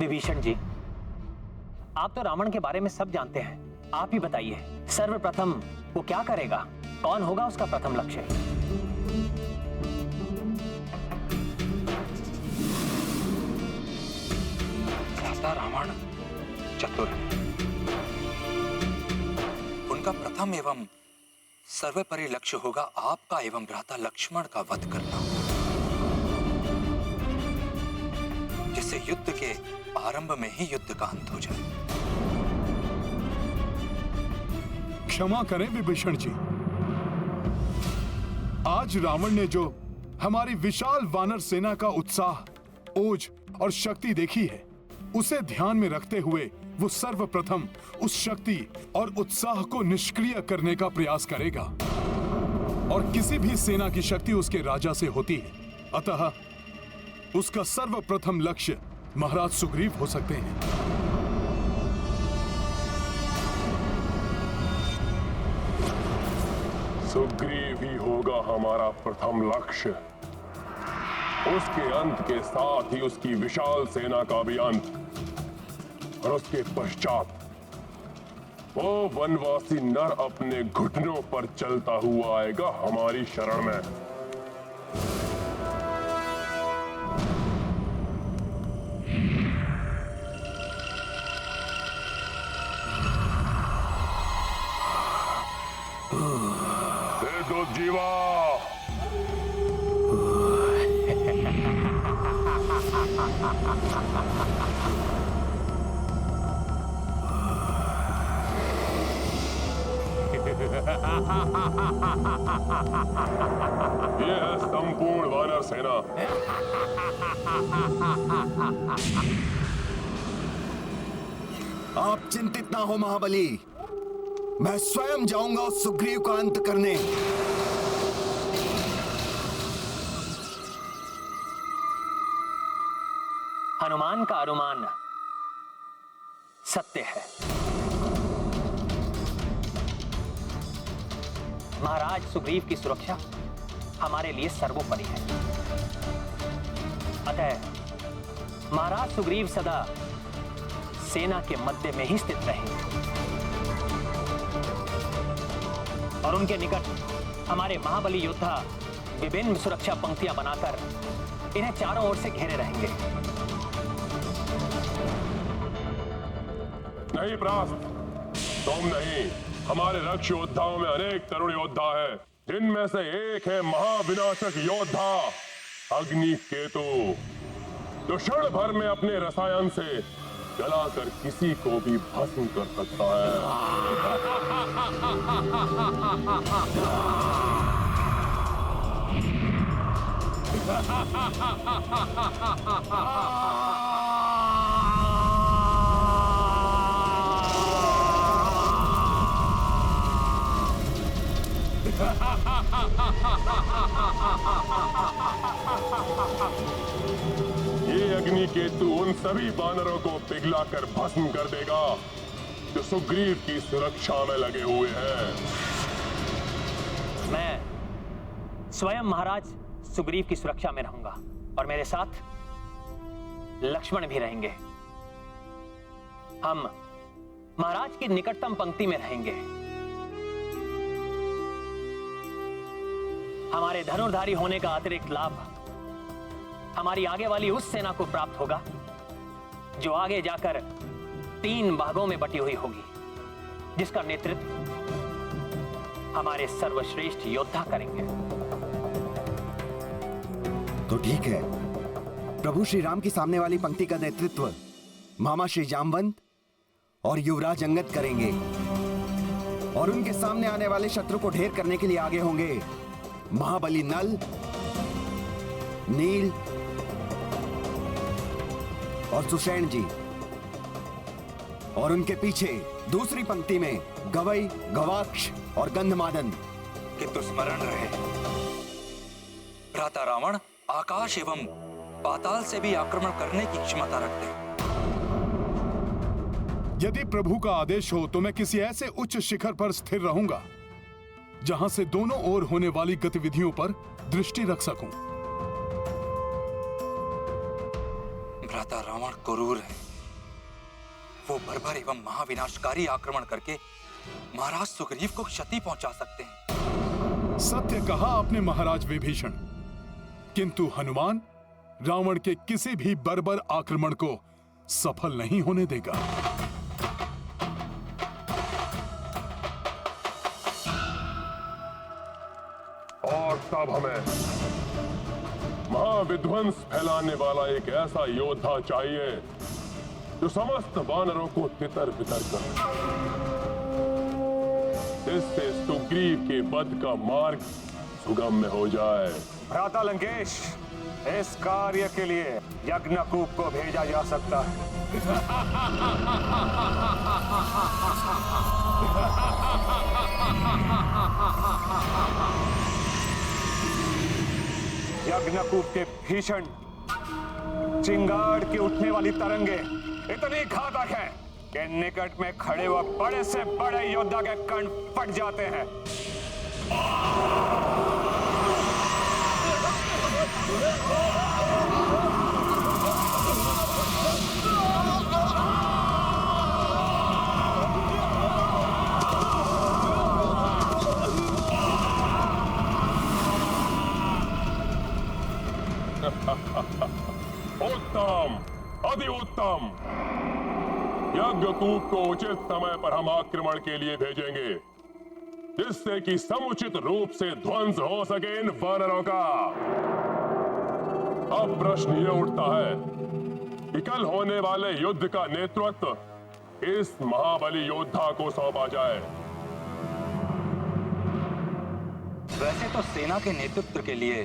विभीषण जी, आप तो रावण के बारे में सब जानते हैं, आप ही बताइए सर्वप्रथम वो क्या करेगा, कौन होगा उसका प्रथम लक्ष्य? भ्राता रावण चतुर है। उनका प्रथम एवं सर्वोपरि लक्ष्य होगा आपका एवं भ्राता लक्ष्मण का वध करना, जिससे युद्ध के आरंभ में ही युद्ध का अंत हो जाए। क्षमा करें विभीषण जी, आज रावण ने जो हमारी विशाल वानर सेना का उत्साह, ओज और शक्ति देखी है, उसे ध्यान में रखते हुए वो सर्वप्रथम उस शक्ति और उत्साह को निष्क्रिय करने का प्रयास करेगा। और किसी भी सेना की शक्ति उसके राजा से होती है, अतः उसका सर्वप्रथम लक्ष्य महाराज सुग्रीव हो सकते हैं। सुग्रीव ही होगा हमारा प्रथम लक्ष्य। उसके अंत के साथ ही उसकी विशाल सेना का भी अंत, और उसके पश्चात वो वनवासी नर अपने घुटनों पर चलता हुआ आएगा हमारी शरण में। दे दो जीवा। ये है संपूर्ण वानर सेना। आप चिंतित ना हो महाबली, मैं स्वयं जाऊंगा उस सुग्रीव का अंत करने। हनुमान का अनुमान सत्य है। महाराज सुग्रीव की सुरक्षा हमारे लिए सर्वोपरि है। अतः महाराज सुग्रीव सदा सेना के मध्य में ही स्थित रहेंगे और उनके निकट हमारे महाबली योद्धा विभिन्न सुरक्षा पंक्तियां बनाकर इन्हें चारों ओर से घेरे रहेंगे। नहीं प्रास्त, तुम नहीं, हमारे रक्ष योद्धाओं में अनेक तरुण योद्धा है, जिनमें से एक है महाविनाशक योद्धा अग्निकेतु, जो क्षण भर में अपने रसायन से जलाकर किसी को भी भस्म कर सकता है। ये अग्निकेतु उन सभी वानरों को पिघलाकर भस्म कर देगा जो सुग्रीव की सुरक्षा में लगे हुए हैं। मैं स्वयं महाराज सुग्रीव की सुरक्षा में रहूंगा और मेरे साथ लक्ष्मण भी रहेंगे। हम महाराज की निकटतम पंक्ति में रहेंगे। हमारे धनुर्धारी होने का अतिरिक्त लाभ हमारी आगे वाली उस सेना को प्राप्त होगा जो आगे जाकर 3 भागों में बटी हुई होगी, जिसका नेतृत्व हमारे सर्वश्रेष्ठ योद्धा करेंगे। तो ठीक है, प्रभु श्री राम की सामने वाली पंक्ति का नेतृत्व मामा श्री जामवंत और युवराज अंगद करेंगे, और उनके सामने आने वाले शत्रु को ढेर करने के लिए आगे होंगे महाबली नल, नील और सुषेण जी, और उनके पीछे दूसरी पंक्ति में गवई, गवाक्ष और गंधमादन। किंतु स्मरण रहे, भ्राता रावण आकाश एवं पाताल से भी आक्रमण करने की क्षमता रखते हैं। यदि प्रभु का आदेश हो तो मैं किसी ऐसे उच्च शिखर पर स्थिर रहूंगा जहां से दोनों ओर होने वाली गतिविधियों पर दृष्टि रख सकूं। भ्राता रावण क्रूर है, वो बर्बर एवं महाविनाशकारी आक्रमण करके महाराज सुग्रीव को क्षति पहुंचा सकते हैं। सत्य कहा आपने महाराज विभीषण, किंतु हनुमान रावण के किसी भी बर्बर आक्रमण को सफल नहीं होने देगा। और तब हमें महाविध्वंस फैलाने वाला एक ऐसा योद्धा चाहिए जो समस्त वानरों को तितर बितर कर, जिससे सुग्रीव के वध का मार्ग सुगम्य हो जाए। भ्राता लंकेश, इस कार्य के लिए यज्ञकूप को भेजा जा सकता है। यज्ञकूप के भीषण चिंगाड़ की उठने वाली तरंगे इतनी घातक है कि निकट में खड़े हुए बड़े से बड़े योद्धा के कण फट जाते हैं। उत्तम, अति उत्तम। यज्ञकूप को उचित समय पर हम आक्रमण के लिए भेजेंगे, जिससे कि समुचित रूप से ध्वंस हो सके इन वानरों का। अब प्रश्न यह उठता है कि कल होने वाले युद्ध का नेतृत्व इस महाबली योद्धा को सौंपा जाए। वैसे तो सेना के नेतृत्व के लिए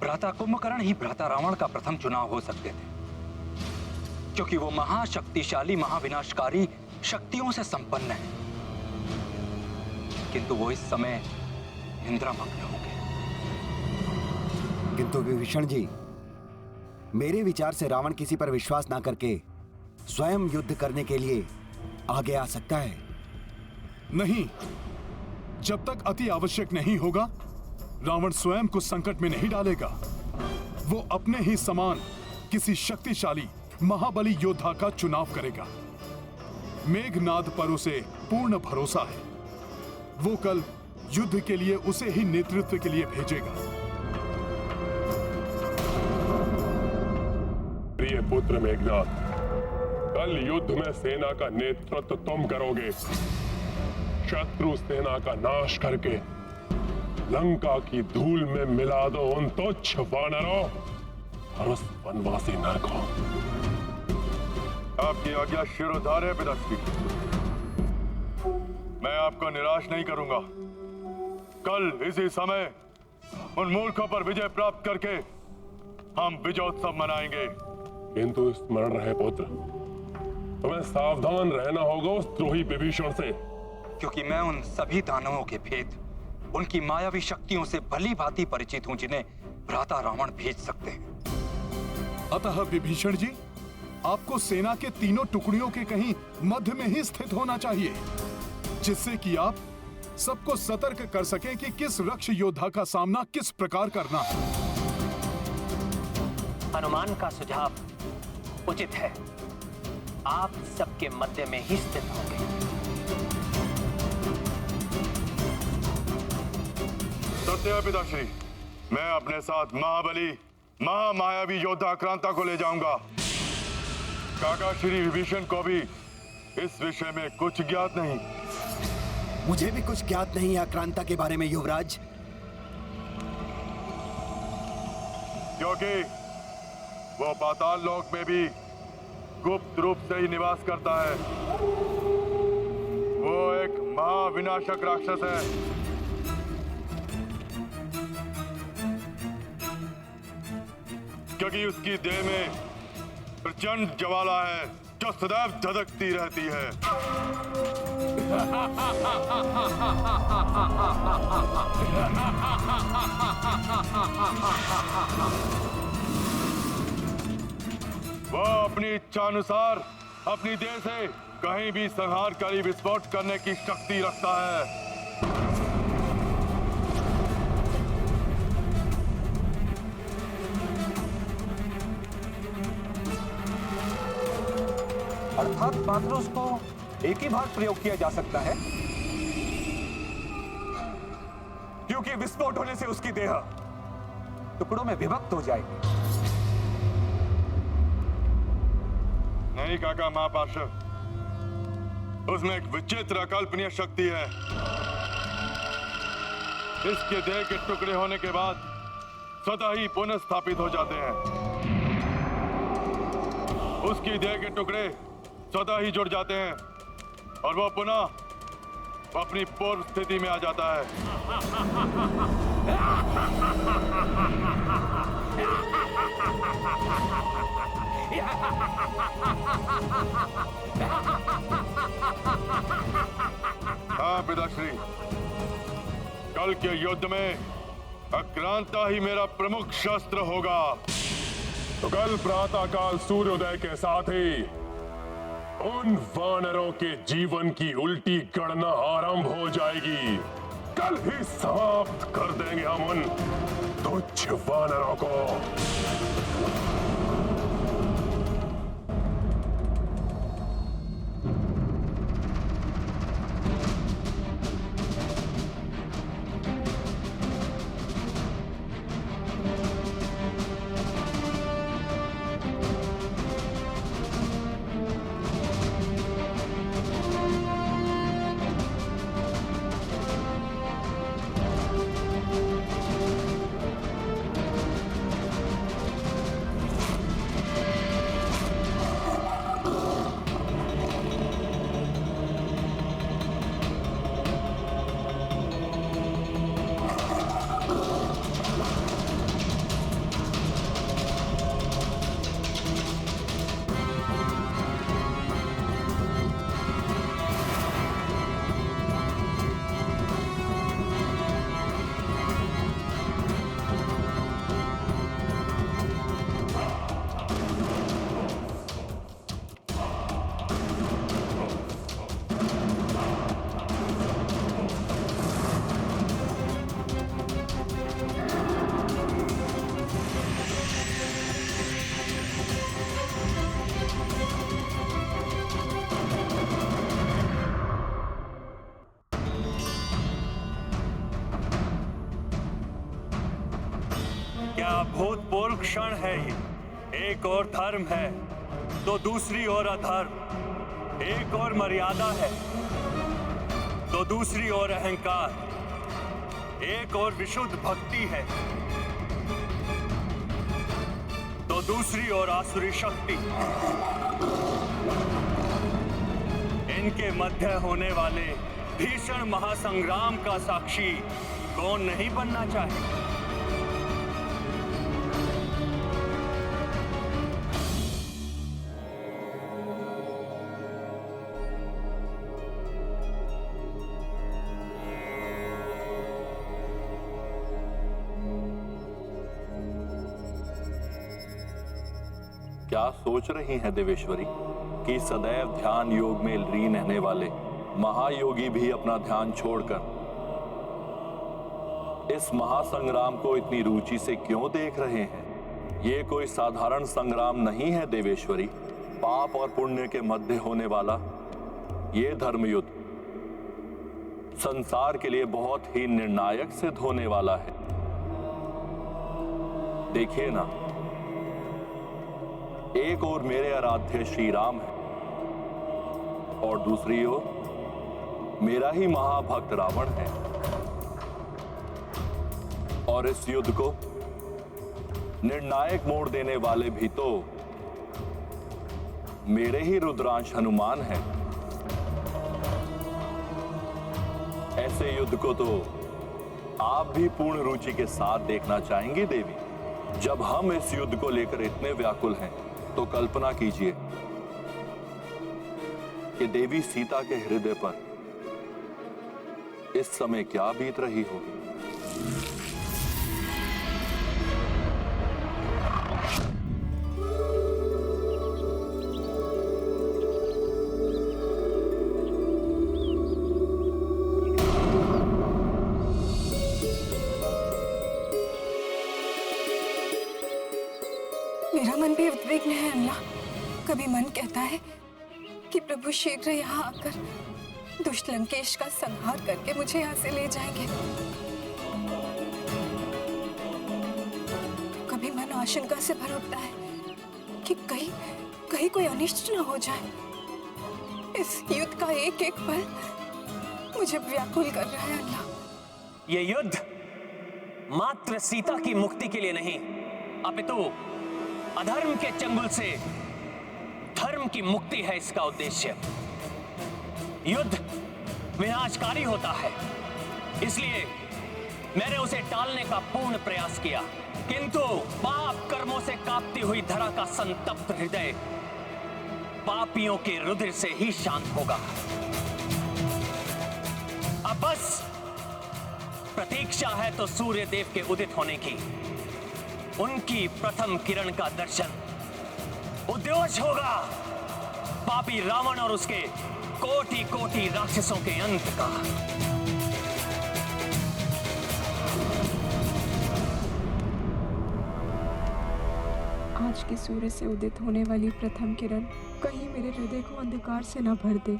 भ्राता कुंभकर्ण ही भ्राता रावण का प्रथम चुनाव हो सकते थे, क्योंकि वो महाशक्तिशाली महाविनाशकारी शक्तियों से संपन्न है। किंतु वो इस समय निंद्रामग्न होंगे। किंतु विभीषण जी, मेरे विचार से रावण किसी पर विश्वास ना करके स्वयं युद्ध करने के लिए आगे आ सकता है। नहीं, जब तक अति आवश्यक नहीं होगा रावण स्वयं को संकट में नहीं डालेगा। वो अपने ही समान किसी शक्तिशाली महाबली योद्धा का चुनाव करेगा। मेघनाद पर उसे पूर्ण भरोसा है। वो कल युद्ध के लिए उसे ही नेतृत्व के लिए भेजेगा। प्रिय पुत्र मेघनाद, कल युद्ध में सेना का नेतृत्व तुम करोगे। शत्रु सेना का नाश करके लंका की धूल में मिला दो उन तुच्छ वानरों और उस वनवासी नर को। आपकी आज्ञा शिरोधार्य पिताश्री। मैं आपको निराश नहीं करूंगा। कल इसी समय उन मूर्खों पर विजय प्राप्त करके हम विजयोत्सव मनाएंगे। किंतु स्मरण रहे पुत्र, तुम्हें सावधान रहना होगा उस द्रोही विभीषण से, क्योंकि मैं उन सभी दानवों के भेद, उनकी मायावी शक्तियों से भली भांति परिचित हूं, जिन्हें भ्राता रावण भेज सकते हैं। अतः विभीषण जी, आपको सेना के तीनों टुकड़ियों के कहीं मध्य में ही स्थित होना चाहिए, जिससे कि आप सबको सतर्क कर सकें कि किस रक्ष योद्धा का सामना किस प्रकार करना है। हनुमान का सुझाव उचित है। आप सबके मध्य में ही स्थित होंगे। सत्य है पिताश्री, मैं अपने साथ महाबली महामायावी योद्धा आक्रांता को ले जाऊंगा। काका श्री विभीषण को भी इस विषय में कुछ ज्ञात नहीं। मुझे भी कुछ ज्ञात नहीं है आक्रांता के बारे में युवराज, क्योंकि वो पाताल लोक में भी गुप्त रूप से ही निवास करता है। वो एक महाविनाशक राक्षस है। क्योंकि उसकी देह में प्रचंड ज्वाला है जो सदैव धधकती रहती है। वह अपनी इच्छानुसार अपनी देह से कहीं भी संहारकारी विस्फोट करने की शक्ति रखता है। अर्थात मात्र उसको एक ही बार प्रयोग किया जा सकता है, क्योंकि विस्फोट होने से उसकी देह टुकड़ों में विभक्त हो जाएगी। नहीं काका महापार्षद, उसमें एक विचित्र अकल्पनीय शक्ति है। इसके देह के टुकड़े होने के बाद स्वतः ही पुनः स्थापित हो जाते हैं। उसकी देह के टुकड़े स्वतः ही जुड़ जाते हैं और वह पुनः अपनी पूर्व स्थिति में आ जाता है। हाँ पिताश्री, कल के युद्ध में अक्रांता ही मेरा प्रमुख शस्त्र होगा। तो कल प्रातःकाल सूर्योदय के साथ ही उन वानरों के जीवन की उल्टी गणना आरंभ हो जाएगी। कल ही समाप्त कर देंगे हम उन तुच्छ वानरों को। क्या अभूतपूर्व क्षण है ये। एक और धर्म है तो दूसरी ओर अधर्म, एक और मर्यादा है तो दूसरी ओर अहंकार, एक और विशुद्ध भक्ति है तो दूसरी ओर आसुरी शक्ति। इनके मध्य होने वाले भीषण महासंग्राम का साक्षी कौन नहीं बनना चाहे। क्या सोच रही हैं देवेश्वरी कि सदैव ध्यान योग में लीन रहने वाले महायोगी भी अपना ध्यान छोड़कर इस महासंग्राम को इतनी रुचि से क्यों देख रहे हैं? ये कोई साधारण संग्राम नहीं है देवेश्वरी। पाप और पुण्य के मध्य होने वाला ये धर्मयुद्ध संसार के लिए बहुत ही निर्णायक सिद्ध होने वाला है। देखिए ना, एक ओर मेरे आराध्य श्री राम है और दूसरी ओर मेरा ही महाभक्त रावण है, और इस युद्ध को निर्णायक मोड़ देने वाले भी तो मेरे ही रुद्रांश हनुमान हैं। ऐसे युद्ध को तो आप भी पूर्ण रुचि के साथ देखना चाहेंगे देवी। जब हम इस युद्ध को लेकर इतने व्याकुल हैं तो कल्पना कीजिए कि देवी सीता के हृदय पर इस समय क्या बीत रही होगी। मेरा मन भी उद्विग्न है अमला। कभी मन कहता है कि प्रभु शीघ्र यहाँ आकर दुष्ट लंकेश का संहार करके मुझे यहाँ से ले जाएंगे। कभी मन आशंका से भर उठता है कि कहीं कोई अनिष्ट न हो जाए। इस युद्ध का एक एक पल मुझे व्याकुल कर रहा है अल्लाह। ये युद्ध मात्र सीता की मुक्ति के लिए नहीं, अपितु अधर्म के चंगुल से धर्म की मुक्ति है इसका उद्देश्य। युद्ध विनाशकारी होता है, इसलिए मैंने उसे टालने का पूर्ण प्रयास किया, किंतु पाप कर्मों से कांपती हुई धरा का संतप्त हृदय पापियों के रुधिर से ही शांत होगा। अब बस प्रतीक्षा है तो सूर्य देव के उदित होने की। उनकी प्रथम किरण का दर्शन उद्योष होगा पापी रावण और उसके कोटि कोटि राक्षसों के अंत का। आज के सूर्य से उदित होने वाली प्रथम किरण कहीं मेरे हृदय को अंधकार से न भर दे।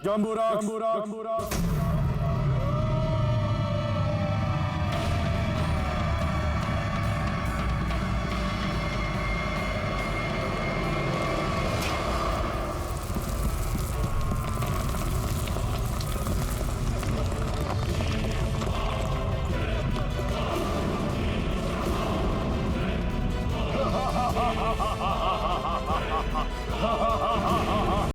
जाम्बूराक्ष